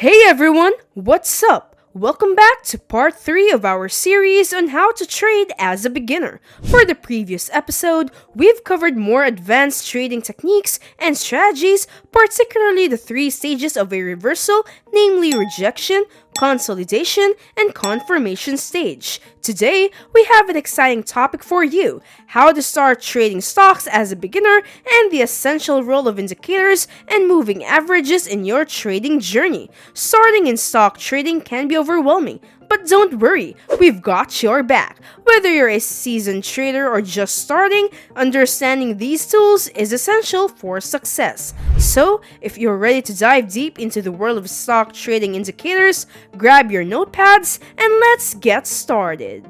Hey everyone, what's up? Welcome back to part 3 of our series on how to trade as a beginner. For the previous episode, we've covered more advanced trading techniques and strategies, particularly the 3 stages of a reversal, namely rejection, consolidation, and confirmation stage. Today, we have an exciting topic for you: how to start trading stocks as a beginner and the essential role of indicators and moving averages in your trading journey. Starting in stock trading can be overwhelming, but don't worry, we've got your back. Whether you're a seasoned trader or just starting, understanding these tools is essential for success. So, if you're ready to dive deep into the world of stock trading indicators, grab your notepads and let's get started.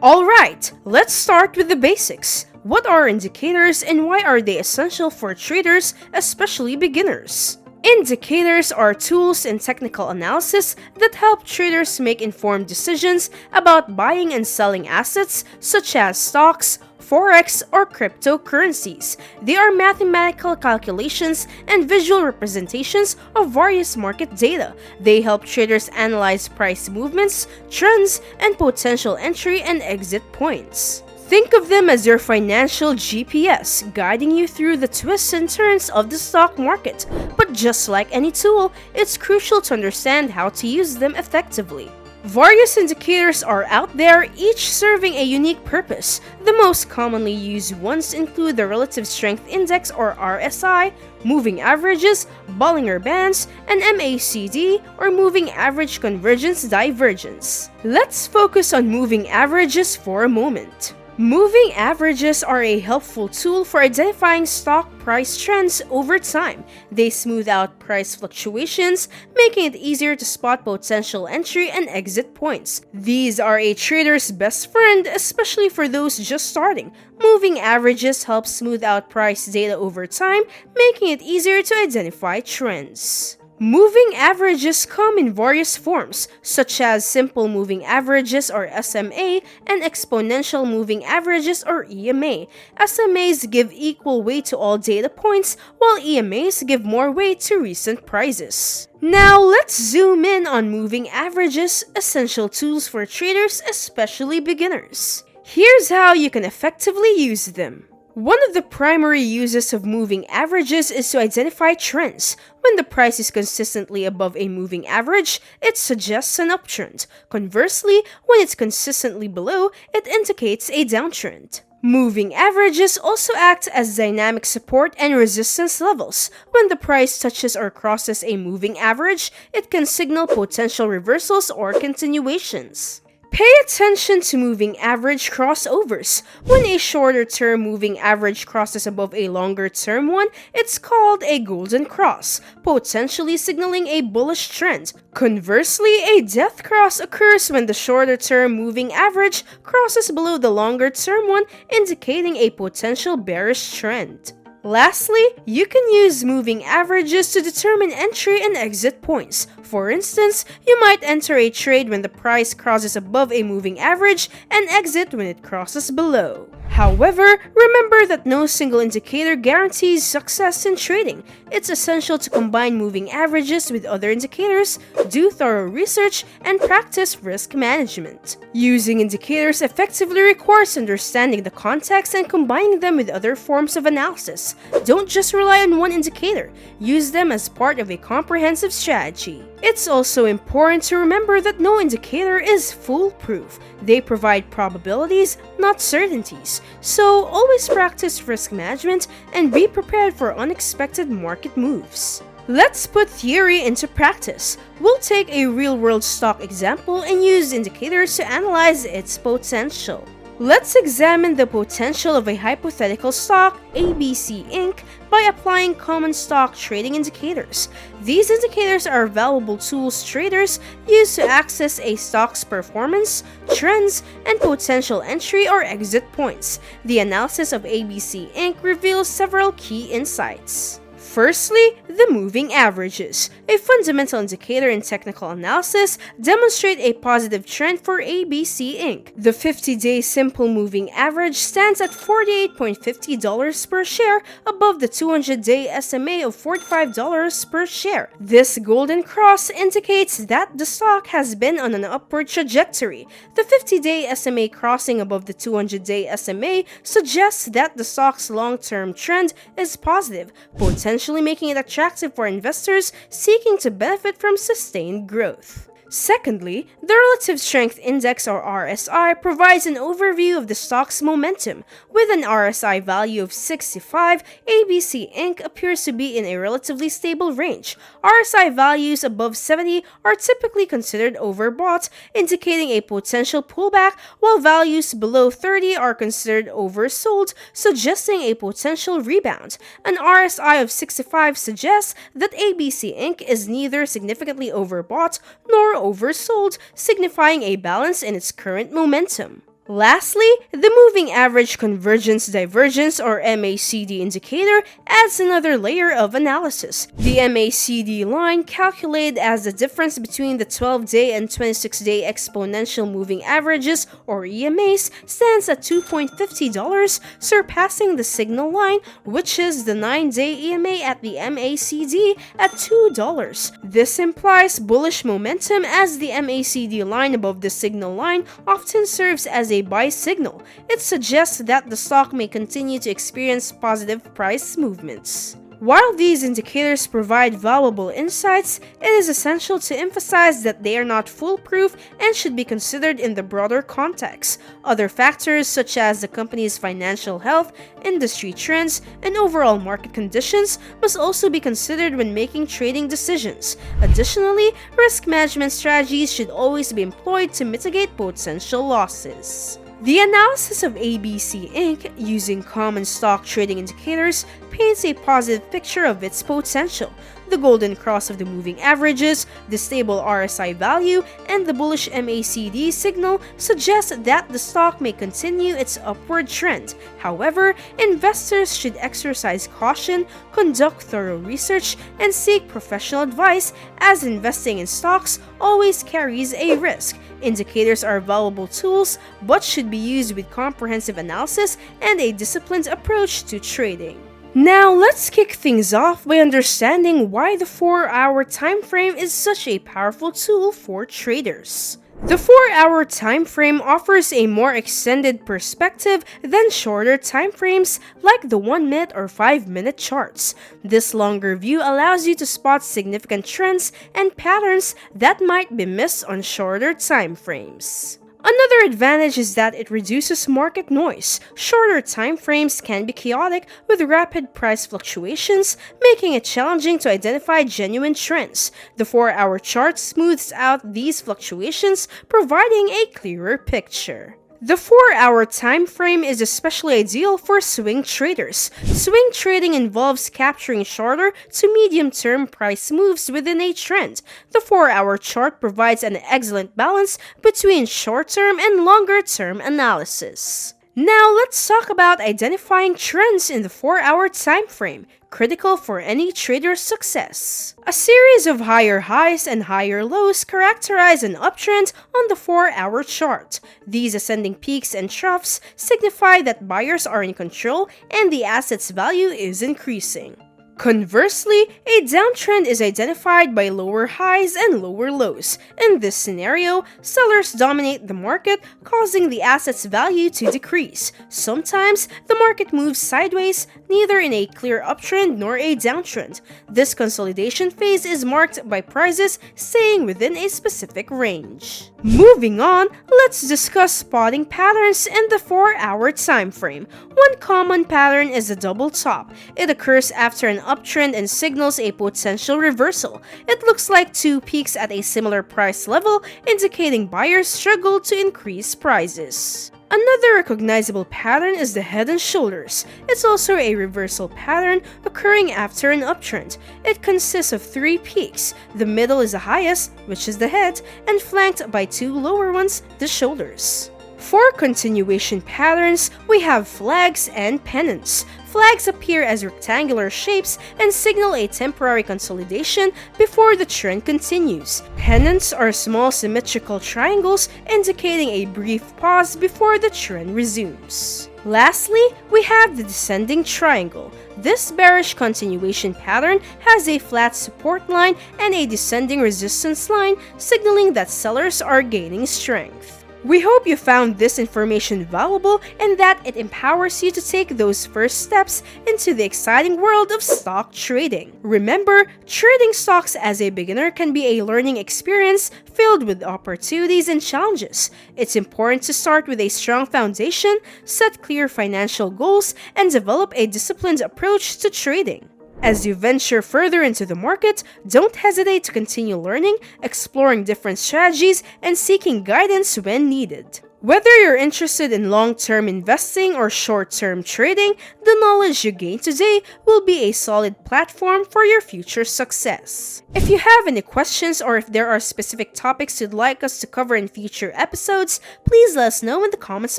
Alright, let's start with the basics. What are indicators and why are they essential for traders, especially beginners? Indicators are tools in technical analysis that help traders make informed decisions about buying and selling assets such as stocks, forex, or cryptocurrencies. They are mathematical calculations and visual representations of various market data. They help traders analyze price movements, trends, and potential entry and exit points. Think of them as your financial GPS, guiding you through the twists and turns of the stock market. But just like any tool, it's crucial to understand how to use them effectively. Various indicators are out there, each serving a unique purpose. The most commonly used ones include the Relative Strength Index or RSI, moving averages, Bollinger Bands, and MACD or moving average convergence divergence. Let's focus on moving averages for a moment. Moving averages are a helpful tool for identifying stock price trends over time. They smooth out price fluctuations, making it easier to spot potential entry and exit points. These are a trader's best friend, especially for those just starting. Moving averages help smooth out price data over time, making it easier to identify trends. Moving averages come in various forms, such as simple moving averages or SMA and exponential moving averages or EMA. SMAs give equal weight to all data points, while EMAs give more weight to recent prices. Now let's zoom in on moving averages, essential tools for traders, especially beginners. Here's how you can effectively use them. One of the primary uses of moving averages is to identify trends. When the price is consistently above a moving average, it suggests an uptrend. Conversely, when it's consistently below, it indicates a downtrend. Moving averages also act as dynamic support and resistance levels. When the price touches or crosses a moving average, it can signal potential reversals or continuations. Pay attention to moving average crossovers. When a shorter-term moving average crosses above a longer-term one, it's called a golden cross, potentially signaling a bullish trend. Conversely, a death cross occurs when the shorter-term moving average crosses below the longer-term one, indicating a potential bearish trend. Lastly, you can use moving averages to determine entry and exit points. For instance, you might enter a trade when the price crosses above a moving average and exit when it crosses below. However, remember that no single indicator guarantees success in trading. It's essential to combine moving averages with other indicators, do thorough research, and practice risk management. Using indicators effectively requires understanding the context and combining them with other forms of analysis. Don't just rely on one indicator. Use them as part of a comprehensive strategy. It's also important to remember that no indicator is foolproof. They provide probabilities, not certainties. So always practice risk management and be prepared for unexpected market moves. Let's put theory into practice. We'll take a real-world stock example and use indicators to analyze its potential. Let's examine the potential of a hypothetical stock, ABC Inc., by applying common stock trading indicators. These indicators are valuable tools traders use to access a stock's performance, trends, and potential entry or exit points. The analysis of ABC Inc. reveals several key insights. Firstly, the moving averages, a fundamental indicator in technical analysis, demonstrate a positive trend for ABC Inc. The 50-day simple moving average stands at $48.50 per share, above the 200-day SMA of $45 per share. This golden cross indicates that the stock has been on an upward trajectory. The 50-day SMA crossing above the 200-day SMA suggests that the stock's long-term trend is positive, potentially making it attractive for investors seeking to benefit from sustained growth. Secondly, the Relative Strength Index, or RSI, provides an overview of the stock's momentum. With an RSI value of 65, ABC Inc. appears to be in a relatively stable range. RSI values above 70 are typically considered overbought, indicating a potential pullback, while values below 30 are considered oversold, suggesting a potential rebound. An RSI of 65 suggests that ABC Inc. is neither significantly overbought nor oversold, signifying a balance in its current momentum. Lastly, the Moving Average Convergence Divergence, or MACD indicator, adds another layer of analysis. The MACD line, calculated as the difference between the 12-day and 26-day exponential moving averages, or EMAs, stands at $2.50, surpassing the signal line, which is the 9-day EMA at the MACD at $2. This implies bullish momentum, as the MACD line above the signal line often serves as a buy signal. It suggests that the stock may continue to experience positive price movements. While these indicators provide valuable insights, it is essential to emphasize that they are not foolproof and should be considered in the broader context. Other factors, such as the company's financial health, industry trends, and overall market conditions, must also be considered when making trading decisions. Additionally, risk management strategies should always be employed to mitigate potential losses. The analysis of ABC Inc. using common stock trading indicators paints a positive picture of its potential. The golden cross of the moving averages, the stable RSI value, and the bullish MACD signal suggest that the stock may continue its upward trend. However, investors should exercise caution, conduct thorough research, and seek professional advice, as investing in stocks always carries a risk. Indicators are valuable tools, but should be used with comprehensive analysis and a disciplined approach to trading. Now, let's kick things off by understanding why the 4-hour time frame is such a powerful tool for traders. The 4-hour time frame offers a more extended perspective than shorter time frames like the 1-minute or 5-minute charts. This longer view allows you to spot significant trends and patterns that might be missed on shorter time frames. Another advantage is that it reduces market noise. Shorter time frames can be chaotic with rapid price fluctuations, making it challenging to identify genuine trends. The 4-hour chart smooths out these fluctuations, providing a clearer picture. The 4-hour time frame is especially ideal for swing traders. Swing trading involves capturing shorter to medium-term price moves within a trend. The 4-hour chart provides an excellent balance between short-term and longer-term analysis. Now let's talk about identifying trends in the 4-hour time frame, critical for any trader's success. A series of higher highs and higher lows characterize an uptrend on the 4-hour chart. These ascending peaks and troughs signify that buyers are in control and the asset's value is increasing. Conversely, a downtrend is identified by lower highs and lower lows. In this scenario, sellers dominate the market, causing the asset's value to decrease. Sometimes, the market moves sideways, neither in a clear uptrend nor a downtrend. This consolidation phase is marked by prices staying within a specific range. Moving on, let's discuss spotting patterns in the 4-hour time frame. One common pattern is a double top. It occurs after an uptrend and signals a potential reversal. It looks like two peaks at a similar price level, indicating buyers struggle to increase prices. Another recognizable pattern is the head and shoulders. It's also a reversal pattern occurring after an uptrend. It consists of 3 peaks. The middle is the highest, which is the head, and flanked by 2 lower ones, the shoulders. For continuation patterns, we have flags and pennants. Flags appear as rectangular shapes and signal a temporary consolidation before the trend continues. Pennants are small symmetrical triangles indicating a brief pause before the trend resumes. Lastly, we have the descending triangle. This bearish continuation pattern has a flat support line and a descending resistance line, signaling that sellers are gaining strength. We hope you found this information valuable and that it empowers you to take those first steps into the exciting world of stock trading. Remember, trading stocks as a beginner can be a learning experience filled with opportunities and challenges. It's important to start with a strong foundation, set clear financial goals, and develop a disciplined approach to trading. As you venture further into the market, don't hesitate to continue learning, exploring different strategies, and seeking guidance when needed. Whether you're interested in long-term investing or short-term trading, the knowledge you gain today will be a solid platform for your future success. If you have any questions or if there are specific topics you'd like us to cover in future episodes, please let us know in the comments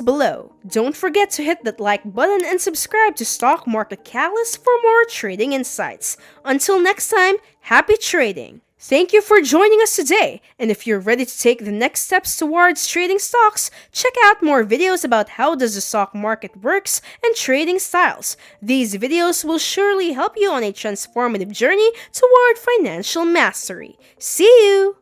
below. Don't forget to hit that like button and subscribe to Stock Market Catalyst for more trading insights. Until next time, happy trading! Thank you for joining us today, and if you're ready to take the next steps towards trading stocks, check out more videos about how does the stock market works and trading styles. These videos will surely help you on a transformative journey toward financial mastery. See you!